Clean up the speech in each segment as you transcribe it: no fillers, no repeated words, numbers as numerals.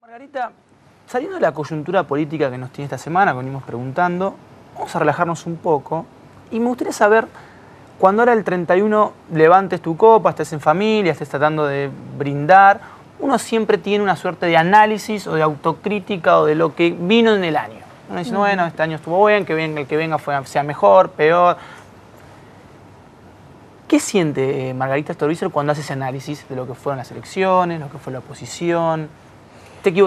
Margarita, saliendo de la coyuntura política que nos tiene esta semana, que venimos preguntando, vamos a relajarnos un poco y me gustaría saber, cuando ahora el 31 levantes tu copa, estés en familia, estés tratando de brindar, uno siempre tiene una suerte de análisis o de autocrítica o de lo que vino en el año. Uno dice, bueno, este año estuvo bien, que el que venga sea mejor, peor. ¿Qué siente Margarita Stolbizer cuando hace ese análisis de lo que fueron las elecciones, lo que fue la oposición?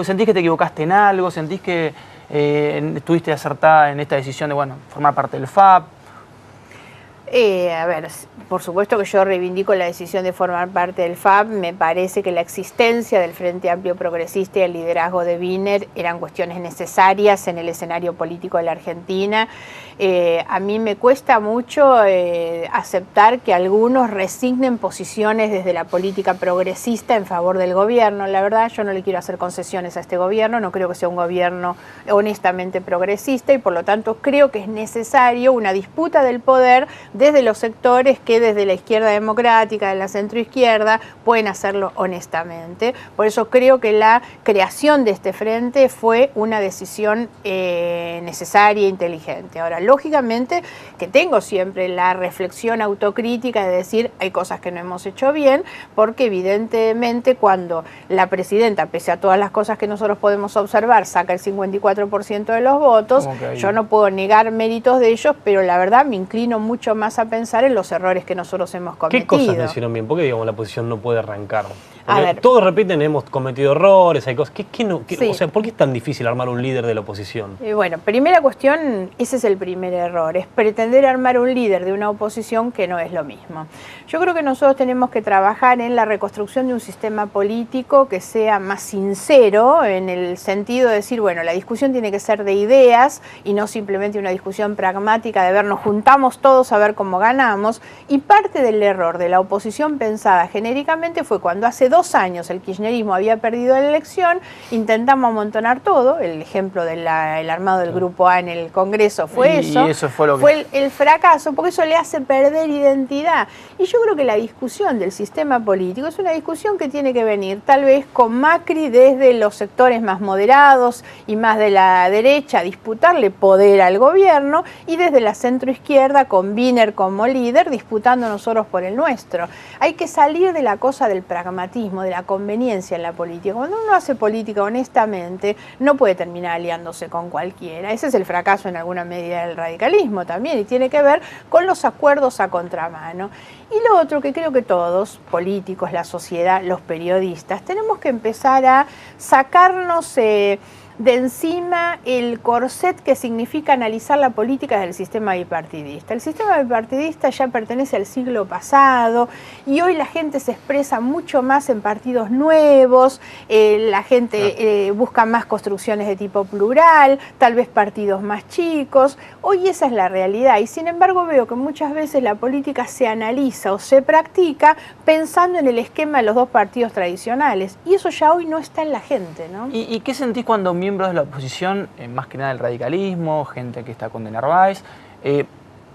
¿Sentís que te equivocaste en algo? ¿Sentís que estuviste acertada en esta decisión de, bueno, formar parte del FAP? A ver, por supuesto que yo reivindico la decisión de formar parte del FAP. Me parece que la existencia del Frente Amplio Progresista y el liderazgo de Wiener eran cuestiones necesarias en el escenario político de la Argentina. A mí me cuesta mucho aceptar que algunos resignen posiciones desde la política progresista en favor del gobierno. La verdad, yo no le quiero hacer concesiones a este gobierno, no creo que sea un gobierno honestamente progresista y por lo tanto creo que es necesario una disputa del poder desde los sectores que desde la izquierda democrática, de la centroizquierda, pueden hacerlo honestamente. Por eso creo que la creación de este frente fue una decisión necesaria e inteligente. Ahora, lógicamente que tengo siempre la reflexión autocrítica de decir hay cosas que no hemos hecho bien, porque evidentemente cuando la presidenta, pese a todas las cosas que nosotros podemos observar, saca el 54% de los votos, yo no puedo negar méritos de ellos, pero la verdad me inclino mucho más a pensar en los errores que nosotros hemos cometido. ¿Qué cosas no hicieron bien? ¿Por qué, digamos, la oposición no puede arrancar? A ver, todos repiten, hemos cometido errores, hay cosas. Sí. O sea, ¿por qué es tan difícil armar un líder de la oposición? Bueno, primera cuestión, ese es el primer error, es pretender armar un líder de una oposición que no es lo mismo. Yo creo que nosotros tenemos que trabajar en la reconstrucción de un sistema político que sea más sincero, en el sentido de decir, bueno, la discusión tiene que ser de ideas y no simplemente una discusión pragmática de ver, nos juntamos todos a ver cómo ganamos. Y parte del error de la oposición pensada genéricamente fue cuando hace 2 años el kirchnerismo había perdido la elección, intentamos amontonar todo, el ejemplo del armado del Grupo A en el Congreso fue eso. Y eso fue lo que... Fue el fracaso, porque eso le hace perder identidad. Y yo creo que la discusión del sistema político es una discusión que tiene que venir tal vez con Macri desde los sectores más moderados y más de la derecha, disputarle poder al gobierno, y desde la centroizquierda con Wiener como líder, disputando nosotros por el nuestro. Hay que salir de la cosa del pragmatismo, de la conveniencia en la política. Cuando uno hace política honestamente, no puede terminar aliándose con cualquiera. Ese es el fracaso en alguna medida del radicalismo también, y tiene que ver con los acuerdos a contramano. Y lo otro que creo que todos, políticos, la sociedad, los periodistas, tenemos que empezar a sacarnos de encima el corset que significa analizar la política del sistema bipartidista. El sistema bipartidista ya pertenece al siglo pasado y hoy la gente se expresa mucho más en partidos nuevos, la gente busca más construcciones de tipo plural, tal vez partidos más chicos. Hoy esa es la realidad y sin embargo veo que muchas veces la política se analiza o se practica pensando en el esquema de los 2 partidos tradicionales y eso ya hoy no está en la gente, ¿no? ¿Y qué sentís cuando miembros de la oposición, más que nada del radicalismo, gente que está con De Narváez,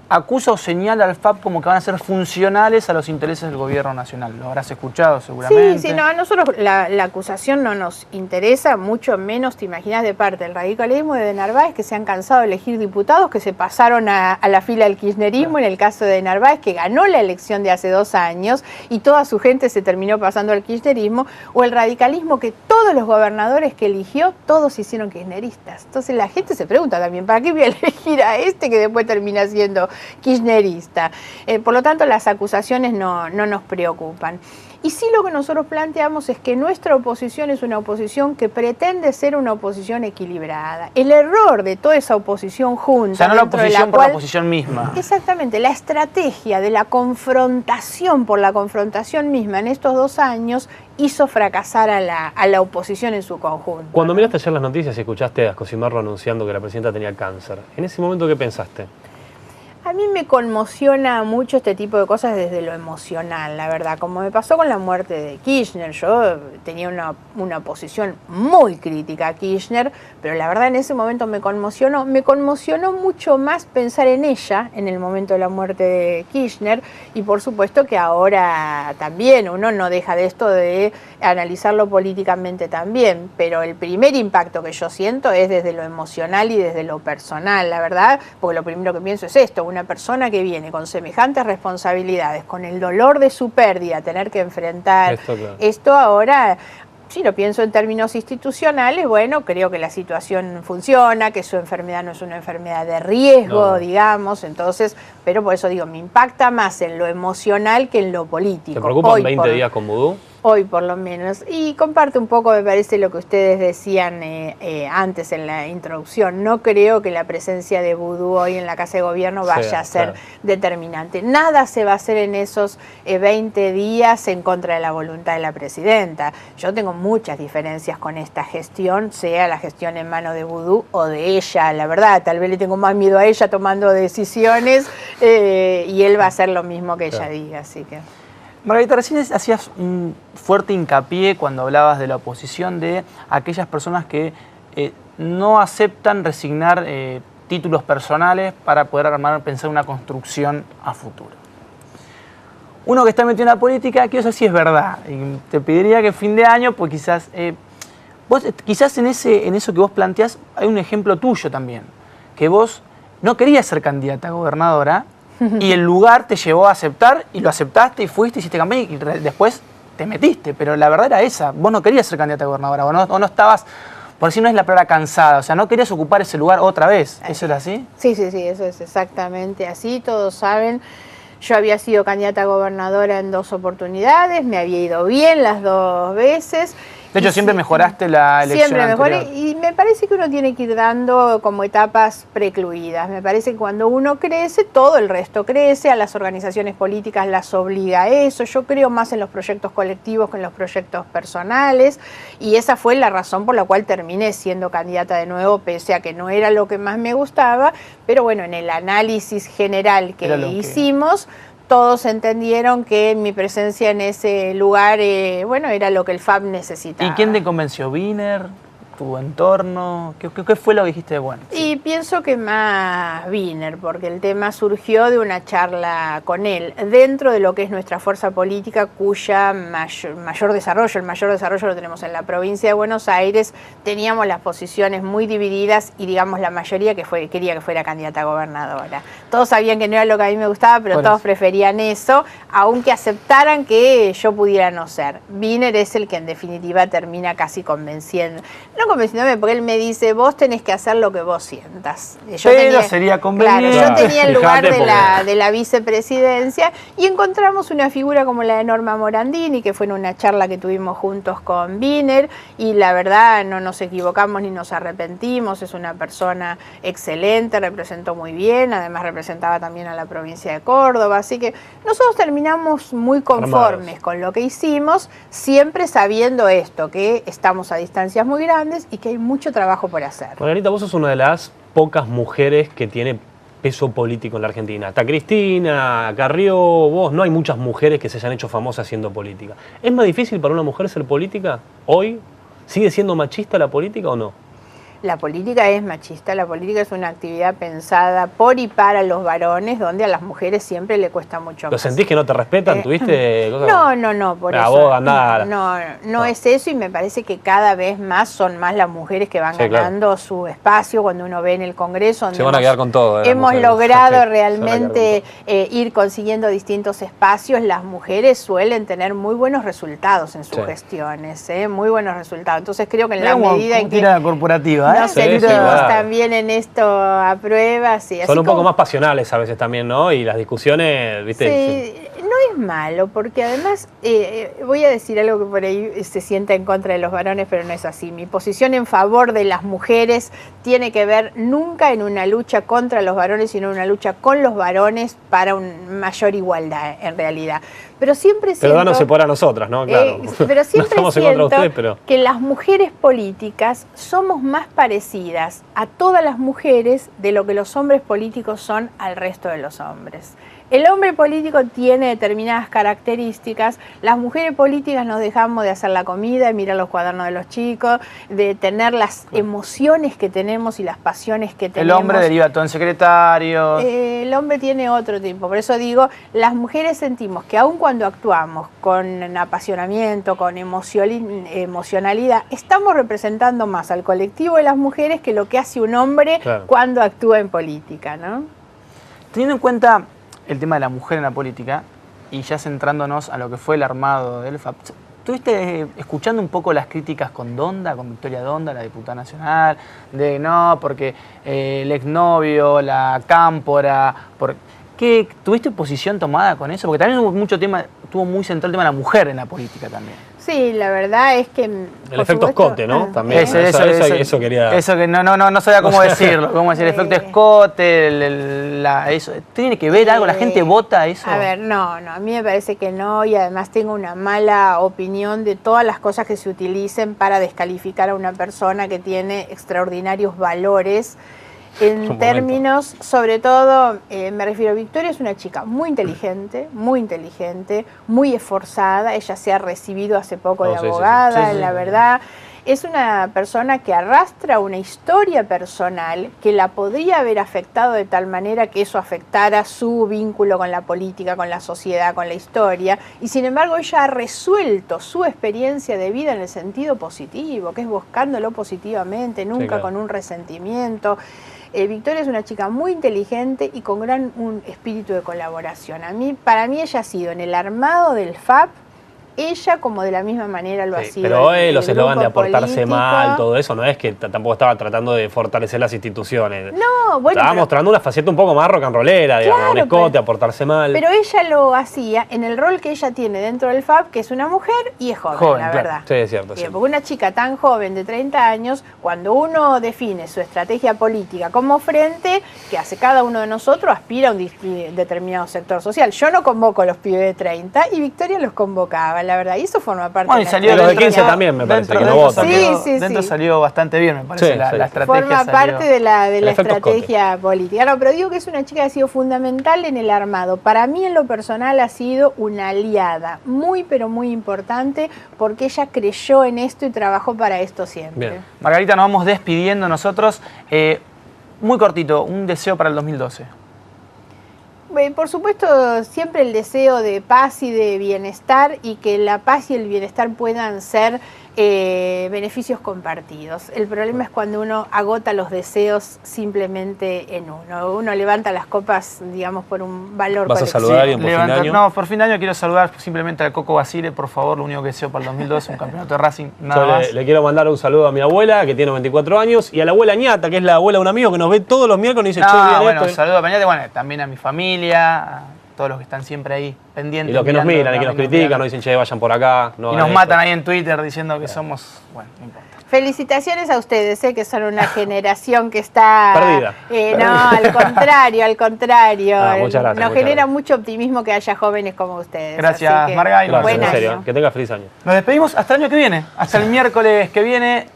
acusa o señala al FAP como que van a ser funcionales a los intereses del gobierno nacional? Lo habrás escuchado seguramente. Sí, no, a nosotros la acusación no nos interesa, mucho menos te imaginas de parte del radicalismo de Narváez, que se han cansado de elegir diputados, que se pasaron a la fila del kirchnerismo, en el caso de Narváez, que ganó la elección de hace 2 años y toda su gente se terminó pasando al kirchnerismo, o el radicalismo que todos los gobernadores que eligió, todos se hicieron kirchneristas. Entonces la gente se pregunta también, ¿para qué voy a elegir a este que después termina siendo kirchnerista? Por lo tanto, las acusaciones no nos preocupan. Y sí, lo que nosotros planteamos es que nuestra oposición es una oposición que pretende ser una oposición equilibrada. El error de toda esa oposición junta... O sea, no la oposición por la oposición misma. Exactamente, la estrategia de la confrontación por la confrontación misma en estos 2 años hizo fracasar a la oposición en su conjunto. Cuando miraste ayer las noticias y escuchaste a Scosimarro anunciando que la presidenta tenía cáncer, ¿en ese momento qué pensaste? A mí me conmociona mucho este tipo de cosas desde lo emocional, la verdad. Como me pasó con la muerte de Kirchner, yo tenía una posición muy crítica a Kirchner, pero la verdad en ese momento me conmocionó. Me conmocionó mucho más pensar en ella en el momento de la muerte de Kirchner, y por supuesto que ahora también uno no deja de esto de analizarlo políticamente también, pero el primer impacto que yo siento es desde lo emocional y desde lo personal, la verdad, porque lo primero que pienso es esto: una persona que viene con semejantes responsabilidades, con el dolor de su pérdida, tener que enfrentar esto ahora. Si lo pienso en términos institucionales, bueno, creo que la situación funciona, que su enfermedad no es una enfermedad de riesgo, digamos, entonces, pero por eso digo, me impacta más en lo emocional que en lo político. ¿Te preocupan 20 días con Vudú? Hoy por lo menos, y comparto un poco, me parece, lo que ustedes decían antes en la introducción. No creo que la presencia de Vudú hoy en la Casa de Gobierno vaya a ser determinante. Nada se va a hacer en esos 20 días en contra de la voluntad de la presidenta. Yo tengo muchas diferencias con esta gestión, sea la gestión en mano de Vudú o de ella, la verdad. Tal vez le tengo más miedo a ella tomando decisiones y él va a hacer lo mismo que ella diga, así que... Margarita, recién hacías un fuerte hincapié cuando hablabas de la oposición de aquellas personas que no aceptan resignar títulos personales para poder pensar una construcción a futuro. Uno que está metido en la política, quiero saber si es verdad. Y te pediría que fin de año, pues quizás en eso que vos planteás hay un ejemplo tuyo también, que vos no querías ser candidata a gobernadora, y el lugar te llevó a aceptar, y lo aceptaste, y fuiste, hiciste campaña, y después te metiste. Pero la verdad era esa, vos no querías ser candidata a gobernadora, o no estabas, por decir no es la palabra cansada, o sea, no querías ocupar ese lugar otra vez. ¿Eso era así? Sí, eso es exactamente así, todos saben. Yo había sido candidata a gobernadora en 2 oportunidades, me había ido bien las 2 veces. De hecho, siempre mejoraste la elección siempre anterior. Mejoré, y me parece que uno tiene que ir dando como etapas precluidas. Me parece que cuando uno crece, todo el resto crece, a las organizaciones políticas las obliga a eso. Yo creo más en los proyectos colectivos que en los proyectos personales, y esa fue la razón por la cual terminé siendo candidata de nuevo, pese a que no era lo que más me gustaba, pero bueno, en el análisis general que hicimos, todos entendieron que mi presencia en ese lugar, bueno, era lo que el FAP necesitaba. ¿Y quién te convenció? ¿Wiener? ¿Tu entorno? ¿Qué fue lo que dijiste de bueno? Y pienso que más Wiener, porque el tema surgió de una charla con él, dentro de lo que es nuestra fuerza política, cuya el mayor desarrollo lo tenemos en la provincia de Buenos Aires. Teníamos las posiciones muy divididas y, digamos, la mayoría quería que fuera candidata a gobernadora. Todos sabían que no era lo que a mí me gustaba, pero todos preferían eso, aunque aceptaran que yo pudiera no ser. Wiener es el que en definitiva termina casi convenciendo. No convenciéndome, porque él me dice, vos tenés que hacer lo que vos sientas. Sería conveniente. Claro, yo tenía el lugar de la vicepresidencia, y encontramos una figura como la de Norma Morandini, que fue en una charla que tuvimos juntos con Wiener, y la verdad no nos equivocamos ni nos arrepentimos. Es una persona excelente, representó muy bien, además representaba también a la provincia de Córdoba, así que nosotros terminamos muy conformes con lo que hicimos, siempre sabiendo esto, que estamos a distancias muy grandes y que hay mucho trabajo por hacer. Margarita, vos sos una de las pocas mujeres que tiene peso político en la Argentina. Está Cristina, Carrió, vos. No hay muchas mujeres que se hayan hecho famosas haciendo política. ¿Es más difícil para una mujer ser política hoy? ¿Sigue siendo machista la política o no? La política es machista, la política es una actividad pensada por y para los varones, donde a las mujeres siempre le cuesta mucho más. ¿Lo sentís que no te respetan? ¿Tuviste cosas? No, por eso. Vos andás. No es eso, y me parece que cada vez más son más las mujeres que van ganando su espacio. Cuando uno ve en el Congreso, donde se van a quedar con todo. Hemos logrado realmente ir consiguiendo distintos espacios. Las mujeres suelen tener muy buenos resultados en sus gestiones, muy buenos resultados. Entonces creo que en la medida en que corporativa, nos sentimos también en esto a prueba. Son un poco más pasionales a veces también, ¿no? Y las discusiones, ¿viste? Sí, no es malo, porque además voy a decir algo que por ahí se sienta en contra de los varones, pero no es así. Mi posición en favor de las mujeres tiene que ver nunca en una lucha contra los varones, sino en una lucha con los varones para una mayor igualdad, en realidad. Pero siempre Pero siento... dándose por a nosotras, ¿no? Claro. Pero siempre no estamos en contra de siento usted, pero... que las mujeres políticas somos más parecidas a todas las mujeres de lo que los hombres políticos son al resto de los hombres. El hombre político tiene determinadas características, las mujeres políticas nos dejamos de hacer la comida, de mirar los cuadernos de los chicos, de tener las emociones que tenemos y las pasiones que tenemos. El hombre deriva todo en secretarios. El hombre tiene otro tipo, por eso digo, las mujeres sentimos que aun cuando actuamos con apasionamiento, con emocionalidad, estamos representando más al colectivo de las mujeres que lo que hace un hombre cuando actúa en política, ¿no? Teniendo en cuenta el tema de la mujer en la política, y ya centrándonos a lo que fue el armado del FAP, ¿estuviste escuchando un poco las críticas con Donda, con Victoria Donda, la diputada nacional, de no, porque el exnovio, la cámpora, ¿qué, tuviste posición tomada con eso? Porque también hubo mucho tema, estuvo muy central el tema de la mujer en la política también. Sí, la verdad es que... El efecto escote, ¿no? También. Eso quería... Eso que no sabía cómo decirlo. Cómo decir, el efecto escote, eso. ¿Tiene que ver algo? ¿La gente vota eso? A ver, no, a mí me parece que no, y además tengo una mala opinión de todas las cosas que se utilicen para descalificar a una persona que tiene extraordinarios valores. En términos, sobre todo, me refiero a Victoria, es una chica muy inteligente, muy esforzada. Ella se ha recibido hace poco de abogada, la verdad. Es una persona que arrastra una historia personal que la podría haber afectado de tal manera que eso afectara su vínculo con la política, con la sociedad, con la historia. Y sin embargo, ella ha resuelto su experiencia de vida en el sentido positivo, que es buscándolo positivamente, nunca con un resentimiento. Victoria es una chica muy inteligente y con un espíritu de colaboración. Para mí ella ha sido en el armado del FAP, ella como de la misma manera lo ha sido. Pero los eslogan de aportarse político. mal, todo eso, no es que tampoco estaba tratando de fortalecer las instituciones. No, bueno. Estaba mostrando una faceta un poco más rock and rollera, digamos, un escote, aportarse mal. Pero ella lo hacía en el rol que ella tiene dentro del FAP, que es una mujer y es joven, la verdad. Sí, es cierto. Porque una chica tan joven de 30 años, cuando uno define su estrategia política como frente, que hace cada uno de nosotros, aspira a un determinado sector social. Yo no convoco a los pibes de 30 y Victoria los convocaba, la verdad. Y eso forma parte de la los de 15 también, me parece, que no votan. Dentro salió bastante bien, me parece, la estrategia. Forma parte de la estrategia política. No, pero digo que es una chica que ha sido fundamental en el armado. Para mí, en lo personal, ha sido una aliada muy, pero muy importante, porque ella creyó en esto y trabajó para esto siempre. Bien. Margarita, nos vamos despidiendo nosotros. Muy cortito, un deseo para el 2012. Por supuesto, siempre el deseo de paz y de bienestar, y que la paz y el bienestar puedan ser beneficios compartidos. El problema es cuando uno agota los deseos simplemente en uno. Uno levanta las copas, digamos, por un valor colectivo. ¿Vas a saludar por fin de año? No, por fin de año quiero saludar simplemente al Coco Basile, por favor. Lo único que deseo para el 2012, un campeonato de Racing, nada más. Le quiero mandar un saludo a mi abuela, que tiene 24 años, y a la abuela Ñata, que es la abuela de un amigo que nos ve todos los miércoles y dice, bueno, saludo a Ñata, bueno, también a mi familia, a todos los que están siempre ahí pendientes. Y los que nos miran y que nos critican, nos dicen, che, vayan por acá. No y nos matan ahí en Twitter diciendo que somos, bueno, no importa. Felicitaciones a ustedes, que son una generación que está... Perdida. No, al contrario. Muchas gracias. Nos genera mucho optimismo que haya jóvenes como ustedes. Gracias, Margarita. Buen en serio, año. que tenga feliz año. Nos despedimos hasta el año que viene, hasta el miércoles que viene.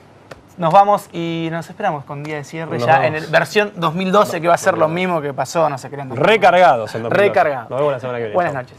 Nos vamos y nos esperamos con día de cierre en versión 2012, que va a ser lo mismo que pasó, no sé qué. Recargados en 2012. Recargados. Nos vemos la semana que viene. Buenas noches.